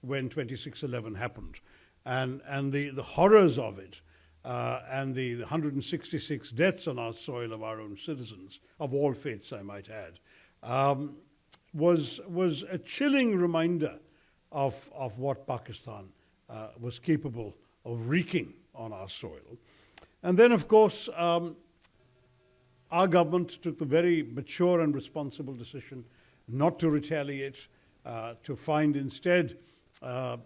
when 26/11 happened. And the horrors of it, and the 166 deaths on our soil of our own citizens, of all faiths I might add, was a chilling reminder of what Pakistan was capable of wreaking on our soil. And then, of course, our government took the very mature and responsible decision not to retaliate, to find instead a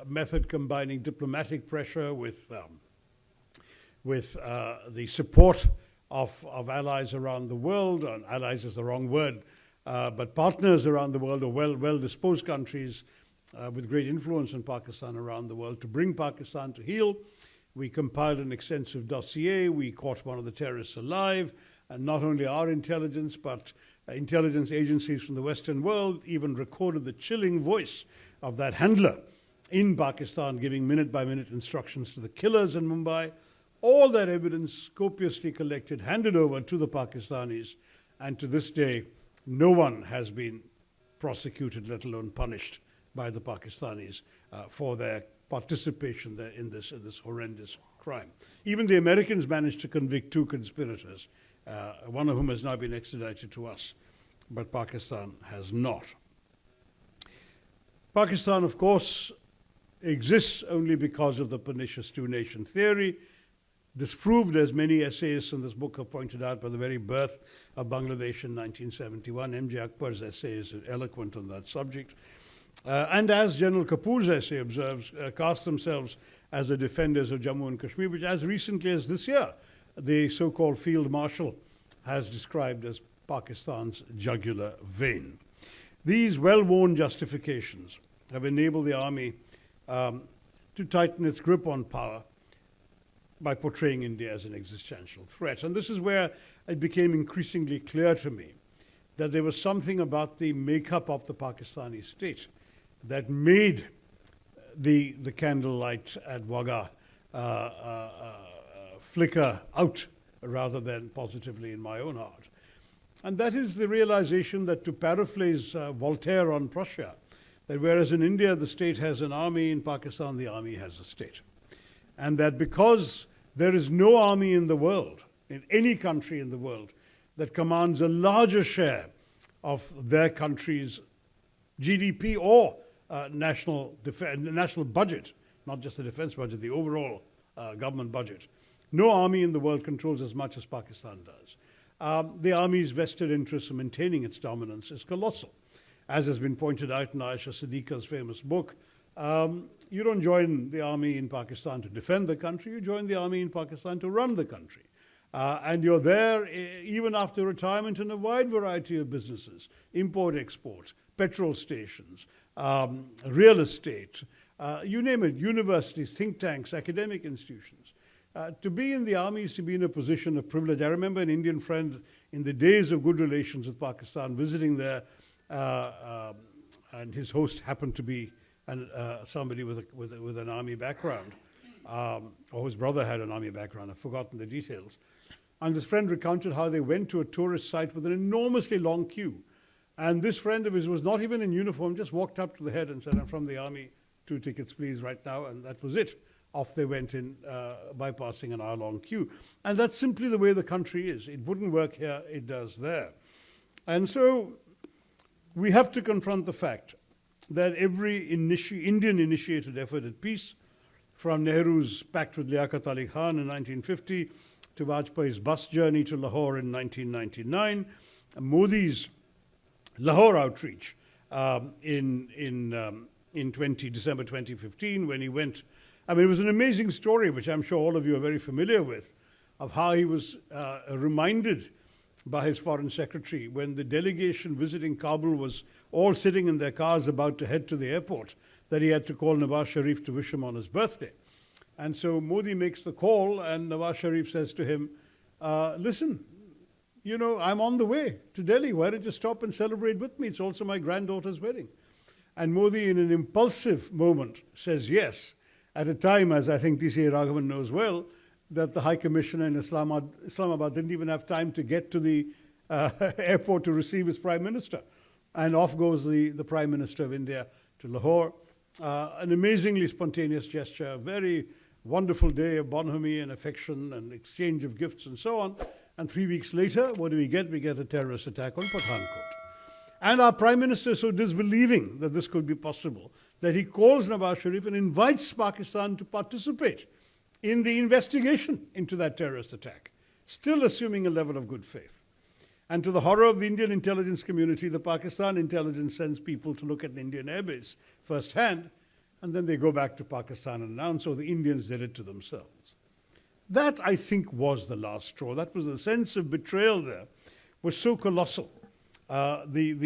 method combining diplomatic pressure with the support of allies around the world. And allies is the wrong word, but partners around the world, or well-disposed countries with great influence in Pakistan around the world, to bring Pakistan to heel. We compiled an extensive dossier. We caught one of the terrorists alive. And not only our intelligence, but intelligence agencies from the Western world even recorded the chilling voice of that handler in Pakistan, giving minute-by-minute instructions to the killers in Mumbai. All that evidence, copiously collected, handed over to the Pakistanis. And to this day, no one has been prosecuted, let alone punished, by the Pakistanis for their participation there in this horrendous crime. Even the Americans managed to convict 2 conspirators, one of whom has now been extradited to us, but Pakistan has not. Pakistan, of course, exists only because of the pernicious two-nation theory, disproved, as many essayists in this book have pointed out, by the very birth of Bangladesh in 1971. M.J. Akbar's essay is eloquent on that subject. And as General Kapoor's essay observes, cast themselves as the defenders of Jammu and Kashmir, which as recently as this year, the so-called Field Marshal has described as Pakistan's jugular vein. These well-worn justifications have enabled the army to tighten its grip on power by portraying India as an existential threat. And this is where it became increasingly clear to me that there was something about the makeup of the Pakistani state that made the candlelight at Wagah flicker out rather than positively in my own heart. And that is the realization that, to paraphrase Voltaire on Prussia, that whereas in India the state has an army, in Pakistan the army has a state. And that because there is no army in the world, in any country in the world, that commands a larger share of their country's GDP or national budget, not just the defense budget, the overall government budget. No army in the world controls as much as Pakistan does. The army's vested interest in maintaining its dominance is colossal. As has been pointed out in Aisha Siddiqa's famous book, you don't join the army in Pakistan to defend the country, you join the army in Pakistan to run the country. And you're there even after retirement in a wide variety of businesses: import, export, petrol stations, real estate, you name it, universities, think tanks, academic institutions. To be in the army is to be in a position of privilege. I remember an Indian friend in the days of good relations with Pakistan visiting there, and his host happened to be somebody with an army background, or his brother had an army background. I've forgotten the details. And this friend recounted how they went to a tourist site with an enormously long queue. And this friend of his was not even in uniform, just walked up to the head and said, "I'm from the army, 2 tickets please right now," and that was it. Off they went in, bypassing an hour-long queue. And that's simply the way the country is. It wouldn't work here, it does there. And so we have to confront the fact that every Indian-initiated effort at peace, from Nehru's pact with Liaquat Ali Khan in 1950, to Vajpayee's bus journey to Lahore in 1999, Modi's Lahore outreach in December 2015, when he went. I mean, it was an amazing story, which I'm sure all of you are very familiar with, of how he was reminded by his foreign secretary when the delegation visiting Kabul was all sitting in their cars about to head to the airport, that he had to call Nawaz Sharif to wish him on his birthday. And so Modi makes the call, and Nawaz Sharif says to him, "Listen, you know, I'm on the way to Delhi. Why don't you stop and celebrate with me? It's also my granddaughter's wedding." And Modi, in an impulsive moment, says yes, at a time, as I think D.C.A. Raghavan knows well, that the High Commissioner in Islamabad didn't even have time to get to the airport to receive his Prime Minister. And off goes the Prime Minister of India to Lahore. An amazingly spontaneous gesture, a very wonderful day of bonhomie and affection and exchange of gifts and so on. And 3 weeks later, what do we get? We get a terrorist attack on Pathankot. And our Prime Minister is so disbelieving that this could be possible that he calls Nawaz Sharif and invites Pakistan to participate in the investigation into that terrorist attack, still assuming a level of good faith. And to the horror of the Indian intelligence community, the Pakistan intelligence sends people to look at the Indian airbase firsthand, and then they go back to Pakistan and announce, so the Indians did it to themselves. That, I think, was the last straw. That was the sense of betrayal there was so colossal. The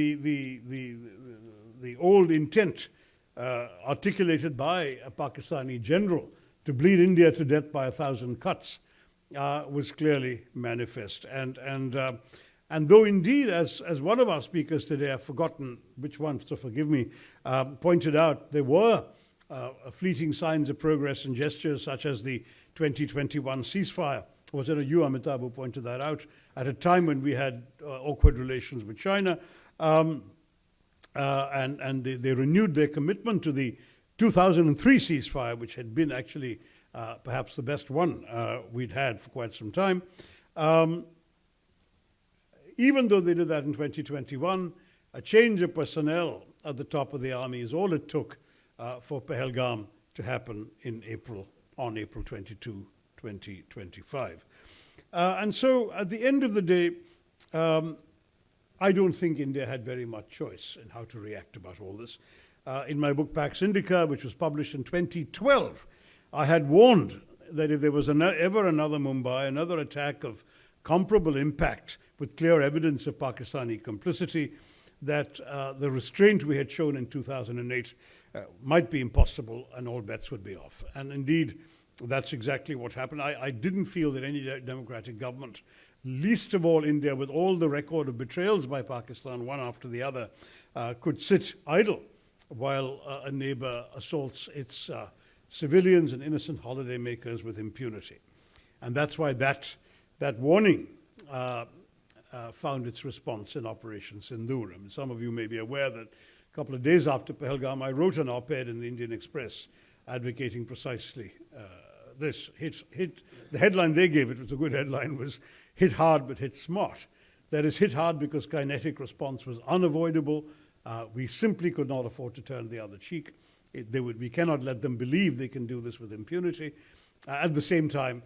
old intent articulated by a Pakistani general to bleed India to death by 1,000 cuts was clearly manifest. And though indeed, as one of our speakers today, I've forgotten which one, so forgive me, pointed out, there were fleeting signs of progress and gestures such as the 2021 ceasefire. Was it you, Amitabh, who pointed that out at a time when we had awkward relations with China? And they renewed their commitment to the 2003 ceasefire, which had been actually perhaps the best one we'd had for quite some time. Even though they did that in 2021, a change of personnel at the top of the army is all it took for Pahalgam to happen on April 22, 2025. And so at the end of the day, I don't think India had very much choice in how to react about all this. In my book, Pax Indica, which was published in 2012, I had warned that if there was ever another Mumbai, another attack of comparable impact with clear evidence of Pakistani complicity, that the restraint we had shown in 2008 might be impossible and all bets would be off. And indeed, that's exactly what happened. I didn't feel that any democratic government, least of all India, with all the record of betrayals by Pakistan, one after the other, could sit idle while a neighbor assaults its civilians and innocent holidaymakers with impunity. And that's why that warning found its response in Operation Sindoor. I mean, some of you may be aware that a couple of days after Pahalgam, I wrote an op-ed in the Indian Express advocating precisely this. The headline they gave, it was a good headline, was "Hit hard but hit smart." That is, hit hard because kinetic response was unavoidable. We simply could not afford to turn the other cheek. We cannot let them believe they can do this with impunity. At the same time,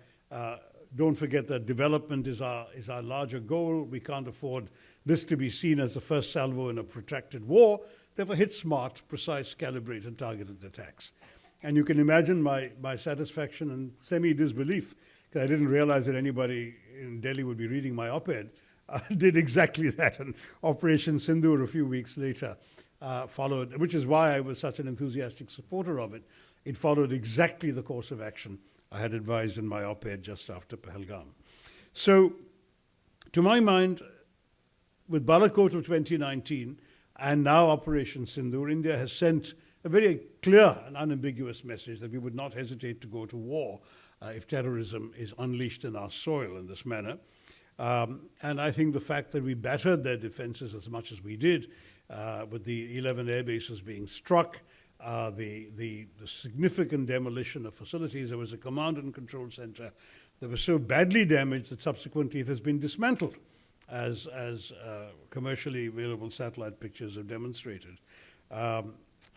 don't forget that development is our larger goal. We can't afford this to be seen as the first salvo in a protracted war. Therefore, hit smart, precise, calibrated, targeted attacks. And you can imagine my satisfaction and semi-disbelief, because I didn't realize that anybody in Delhi would be reading my op-ed, did exactly that. And Operation Sindoor a few weeks later followed, which is why I was such an enthusiastic supporter of it. It followed exactly the course of action I had advised in my op-ed just after Pahalgam. So, to my mind, with Balakot of 2019 and now Operation Sindoor, India has sent a very clear and unambiguous message that we would not hesitate to go to war if terrorism is unleashed in our soil in this manner. And I think the fact that we battered their defenses as much as we did, with the 11 air bases being struck, the significant demolition of facilities. There was a command and control center that was so badly damaged that subsequently it has been dismantled, as commercially available satellite pictures have demonstrated.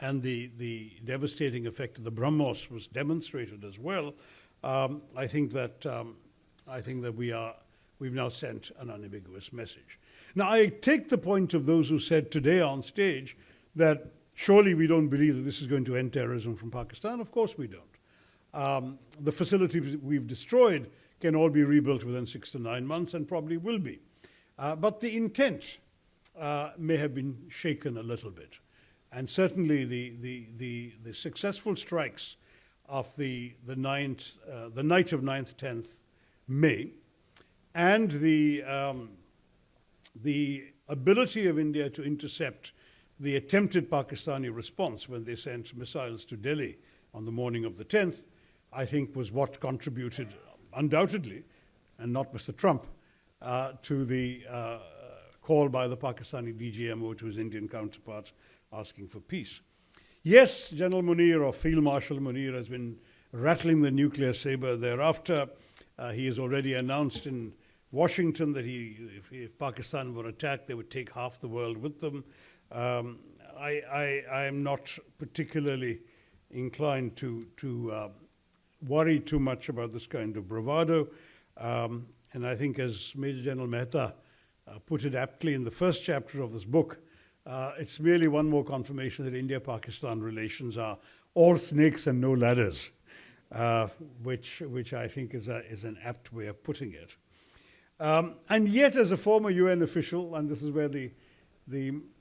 And the devastating effect of the BrahMos was demonstrated as well. I think that we've now sent an unambiguous message. Now, I take the point of those who said today on stage that surely we don't believe that this is going to end terrorism from Pakistan. Of course we don't. The facilities we've destroyed can all be rebuilt within 6 to 9 months and probably will be. But the intent may have been shaken a little bit. And certainly the successful strikes of the night of 9th, 10th May, and the ability of India to intercept the attempted Pakistani response when they sent missiles to Delhi on the morning of the 10th, I think was what contributed undoubtedly, and not Mr. Trump, to the call by the Pakistani DGMO to his Indian counterpart asking for peace. Yes, General Munir or Field Marshal Munir has been rattling the nuclear saber thereafter. He has already announced in Washington that if Pakistan were attacked, they would take half the world with them. I am not particularly inclined to worry too much about this kind of bravado. And I think, as Major General Mehta put it aptly in the first chapter of this book, it's merely one more confirmation that India-Pakistan relations are all snakes and no ladders, which I think is an apt way of putting it. And yet, as a former UN official, and this is where the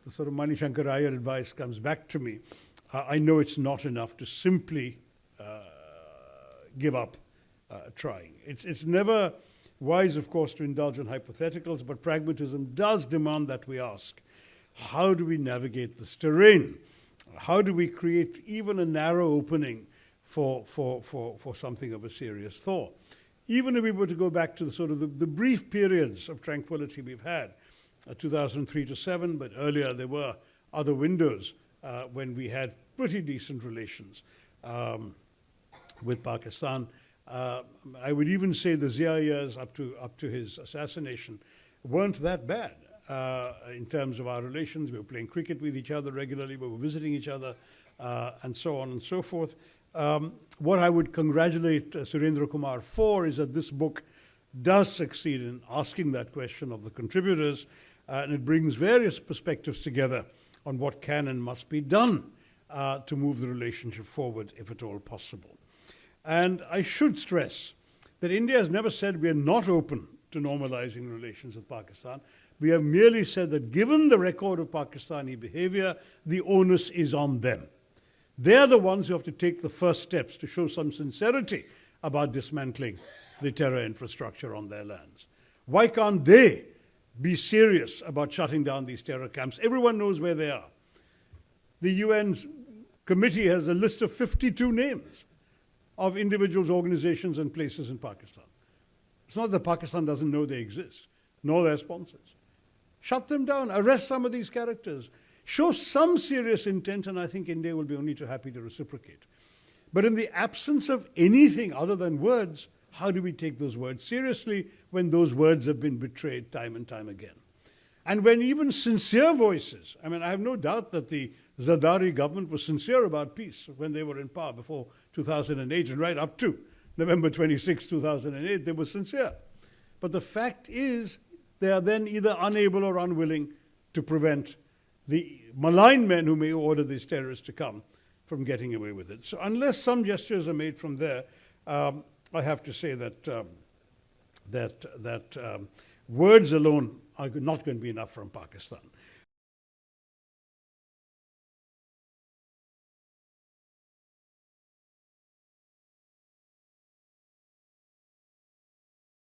sort of Mani Shankar Iyer advice comes back to me, I know it's not enough to simply give up trying. It's never wise, of course, to indulge in hypotheticals, but pragmatism does demand that we ask, how do we navigate this terrain? How do we create even a narrow opening for something of a serious thaw? Even if we were to go back to the sort of the brief periods of tranquility we've had, 2003 to 7, but earlier there were other windows when we had pretty decent relations with Pakistan. I would even say the Zia years up to his assassination weren't that bad in terms of our relations. We were playing cricket with each other regularly, we were visiting each other, and so on and so forth. What I would congratulate Surendra Kumar for is that this book does succeed in asking that question of the contributors, and it brings various perspectives together on what can and must be done to move the relationship forward, if at all possible. And I should stress that India has never said we are not open to normalizing relations with Pakistan. We have merely said that given the record of Pakistani behavior, the onus is on them. They're the ones who have to take the first steps to show some sincerity about dismantling the terror infrastructure on their lands. Why can't they be serious about shutting down these terror camps? Everyone knows where they are. The UN committee has a list of 52 names of individuals, organizations, and places in Pakistan. It's not that Pakistan doesn't know they exist, nor their sponsors. Shut them down, arrest some of these characters, show some serious intent, and I think India will be only too happy to reciprocate. But in the absence of anything other than words, how do we take those words seriously when those words have been betrayed time and time again? And when even sincere voices, I mean, I have no doubt that the Zardari government was sincere about peace when they were in power before 2008 and right up to November 26, 2008, they were sincere. But the fact is, they are then either unable or unwilling to prevent the malign men who may order these terrorists to come from getting away with it. So unless some gestures are made from there, I have to say that words alone are not going to be enough from Pakistan.